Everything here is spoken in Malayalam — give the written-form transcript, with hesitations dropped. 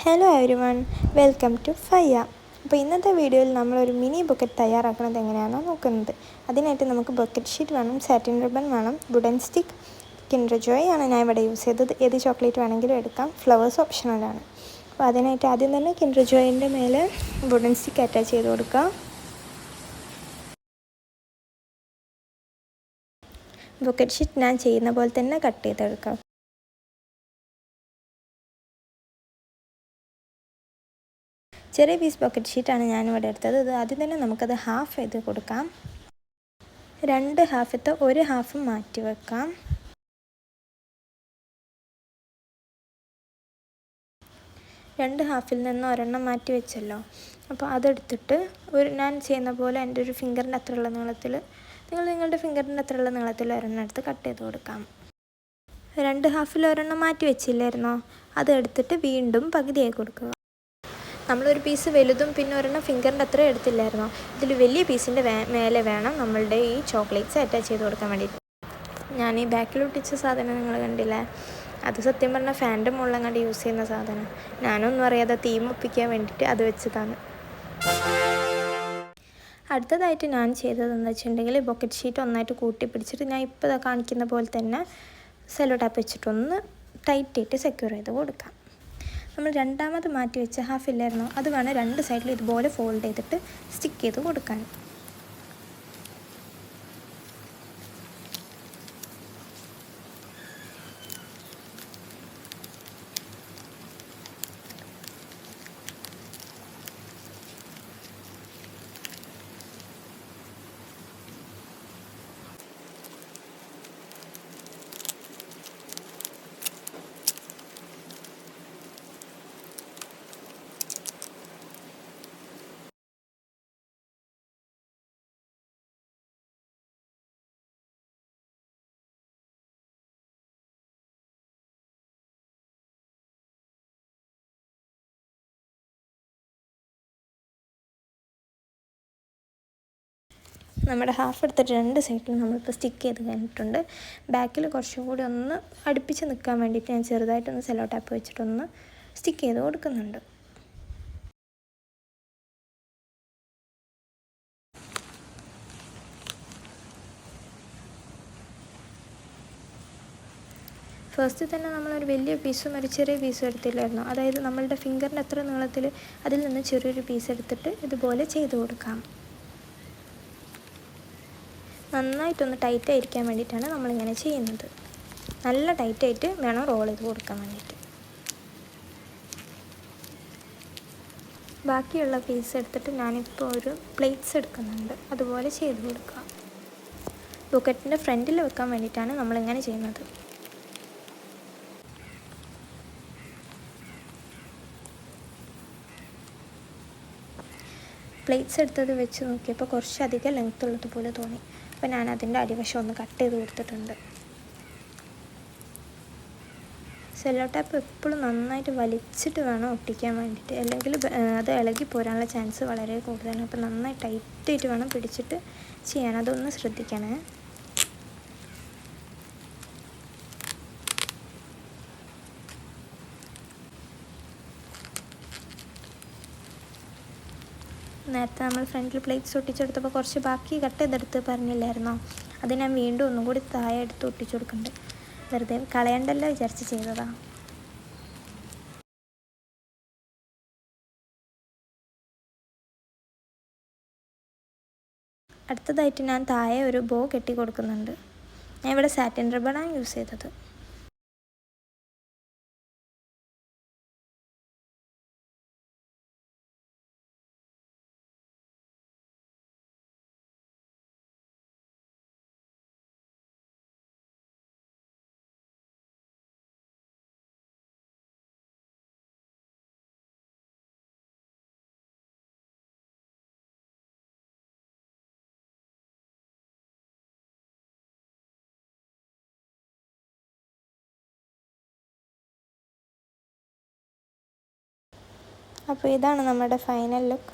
Hello everyone, welcome to Fayya. അപ്പോൾ ഇന്നത്തെ വീഡിയോയിൽ നമ്മളൊരു മിനി ബൊക്കറ്റ് തയ്യാറാക്കുന്നത് എങ്ങനെയാണെന്ന് നോക്കുന്നത്. അതിനായിട്ട് നമുക്ക് ബൊക്കറ്റ് ഷീറ്റ് വേണം, സാറ്റിൻ റിബൺ വേണം, വുഡൻ സ്റ്റിക്ക്, കിൻഡർ ജോയ് ആണ് ഞാൻ ഇവിടെ യൂസ് ചെയ്തത്. ഏത് ചോക്ലേറ്റ് വേണമെങ്കിലും എടുക്കാം, ഫ്ലവേഴ്സ് ഓപ്ഷണലാണ്. അപ്പോൾ അതിനായിട്ട് ആദ്യം തന്നെ കിൻഡർ ജോയിൻ്റെ മേലെ വുഡൻ സ്റ്റിക്ക് അറ്റാച്ച് ചെയ്ത് കൊടുക്കാം. ബൊക്കറ്റ് ഷീറ്റ് ഞാൻ ചെയ്യുന്ന പോലെ തന്നെ കട്ട് ചെയ്തെടുക്കാം. ചെറിയ പീസ് ബൊക്കറ്റ് ഷീറ്റാണ് ഞാനിവിടെ എടുത്തത്. ഇത് ആദ്യം തന്നെ നമുക്കത് ഹാഫ് ചെയ്ത് കൊടുക്കാം. രണ്ട് ഹാഫത്തെ ഒരു ഹാഫ് മാറ്റി വെക്കാം. രണ്ട് ഹാഫിൽ നിന്ന് ഒരെണ്ണം മാറ്റി വെച്ചല്ലോ. അപ്പോൾ അതെടുത്തിട്ട് ഞാൻ ചെയ്യുന്ന പോലെ എൻ്റെ ഒരു ഫിംഗറിൻ്റെ അത്രയുള്ള നീളത്തിൽ, നിങ്ങളുടെ ഫിംഗറിൻ്റെ അത്രയുള്ള നീളത്തിൽ ഒരെണ്ണം എടുത്ത് കട്ട് ചെയ്ത് കൊടുക്കാം. രണ്ട് ഹാഫിൽ ഒരെണ്ണം മാറ്റി വെച്ചില്ലായിരുന്നോ, അത് എടുത്തിട്ട് വീണ്ടും പകുതിയായി കൊടുക്കുക. നമ്മളൊരു പീസ് വലുതും പിന്നെ ഒരെണ്ണം ഫിംഗറിൻ്റെ അത്ര എടുത്തില്ലായിരുന്നോ, ഇതിൽ വലിയ പീസിൻ്റെ മേലെ വേണം നമ്മളുടെ ഈ ചോക്ലേറ്റ്സ് അറ്റാച്ച് ചെയ്ത് കൊടുക്കാൻ വേണ്ടിയിട്ട്. ഞാൻ ഈ ബാക്കിൽ ഒട്ടിച്ച സാധനം നിങ്ങൾ കണ്ടില്ലേ, അത് സത്യം പറഞ്ഞാൽ ഫാൻ്റെ മുകളിലങ്ങാണ്ട് യൂസ് ചെയ്യുന്ന സാധനം. ഞാനൊന്നും അറിയാതെ തീം ഒപ്പിക്കാൻ വേണ്ടിയിട്ട് അത് വെച്ചതാണ്. അടുത്തതായിട്ട് ഞാൻ ചെയ്തതെന്ന് വെച്ചിട്ടുണ്ടെങ്കിൽ ബൊക്കറ്റ് ഷീറ്റ് ഒന്നായിട്ട് കൂട്ടി പിടിച്ചിട്ട് ഞാൻ ഇപ്പോൾ കാണിക്കുന്ന പോലെ തന്നെ സെല്ലോ ടാപ്പ് വെച്ചിട്ടൊന്ന് ടൈറ്റായിട്ട് സെക്യൂർ ചെയ്ത് കൊടുക്കാം. നമ്മൾ രണ്ടാമത് മാറ്റി വെച്ച ഹാഫ് ഇല്ലായിരുന്നോ, അത് വേണം രണ്ട് സൈഡിൽ ഇതുപോലെ ഫോൾഡ് ചെയ്തിട്ട് സ്റ്റിക്ക് ചെയ്ത് കൊടുക്കാൻ. നമ്മുടെ ഹാഫ് എടുത്തിട്ട് രണ്ട് സൈഡിലും നമ്മളിപ്പോൾ സ്റ്റിക്ക് ചെയ്ത് കഴിഞ്ഞിട്ടുണ്ട്. ബാക്കിൽ കുറച്ചും കൂടി ഒന്ന് അടുപ്പിച്ച് നിൽക്കാൻ വേണ്ടിയിട്ട് ഞാൻ ചെറുതായിട്ടൊന്ന് സെല്ലോ ടാപ്പ് വെച്ചിട്ടൊന്ന് സ്റ്റിക്ക് ചെയ്ത് കൊടുക്കുന്നുണ്ട്. ഫസ്റ്റ് തന്നെ നമ്മളൊരു വലിയ പീസും ഒരു ചെറിയ പീസും എടുത്തില്ലായിരുന്നു, അതായത് നമ്മളുടെ ഫിംഗറിൻ്റെ അത്ര നീളത്തിൽ അതിൽ നിന്ന് ചെറിയൊരു പീസ് എടുത്തിട്ട് ഇതുപോലെ ചെയ്ത് കൊടുക്കാം. നന്നായിട്ടൊന്ന് ടൈറ്റായിരിക്കാൻ വേണ്ടിയിട്ടാണ് നമ്മളിങ്ങനെ ചെയ്യുന്നത്. നല്ല ടൈറ്റായിട്ട് വേണം റോൾ ചെയ്ത് കൊടുക്കാൻ വേണ്ടിയിട്ട്. ബാക്കിയുള്ള പീസ് എടുത്തിട്ട് ഞാനിപ്പോൾ ഒരു പ്ലേറ്റ്സ് എടുക്കുന്നുണ്ട്, അതുപോലെ ചെയ്ത് കൊടുക്കുക. ബൊക്കറ്റിൻ്റെ ഫ്രണ്ടിൽ വെക്കാൻ വേണ്ടിയിട്ടാണ് നമ്മളിങ്ങനെ ചെയ്യുന്നത്. പ്ലേറ്റ്സ് എടുത്തത് വെച്ച് നോക്കിയപ്പോൾ കുറച്ചധികം ലെങ്ത് ഉള്ളതുപോലെ തോന്നി. അപ്പോൾ ഞാൻ അതിൻ്റെ അടിവശം ഒന്ന് കട്ട് ചെയ്ത് കൊടുത്തിട്ടുണ്ട്. സെല്ലോ ടാപ്പ് എപ്പോഴും നന്നായിട്ട് വലിച്ചിട്ട് വേണം ഒട്ടിക്കാൻ വേണ്ടിയിട്ട്, അല്ലെങ്കിൽ അത് ഇളകി പോരാനുള്ള ചാൻസ് വളരെ കൂടുതലാണ്. അപ്പോൾ നന്നായി ടൈറ്റായിട്ട് വേണം പിടിച്ചിട്ട് ചെയ്യാൻ, അതൊന്ന് ശ്രദ്ധിക്കണേ. നേരത്തെ നമ്മൾ ഫ്രണ്ടിൽ പ്ലേറ്റ്സ് ഒട്ടിച്ചെടുത്തപ്പോൾ കുറച്ച് ബാക്കി കട്ട് ചെയ്തെടുത്ത് പറഞ്ഞില്ലായിരുന്നോ, അത് ഞാൻ വീണ്ടും ഒന്നും കൂടി താഴെ എടുത്ത് ഒട്ടിച്ചു കൊടുക്കുന്നുണ്ട്. വെറുതെ കളയണ്ടല്ലോ വിചാരിച്ച് ചെയ്തതാണ്. അടുത്തതായിട്ട് ഞാൻ താഴെ ഒരു ബോ കെട്ടി കൊടുക്കുന്നുണ്ട്. ഞാൻ ഇവിടെ സാറ്റിൻ റിബണാണ് യൂസ് ചെയ്തത്. അപ്പോൾ ഇതാണ് നമ്മുടെ ഫൈനൽ ലുക്ക്.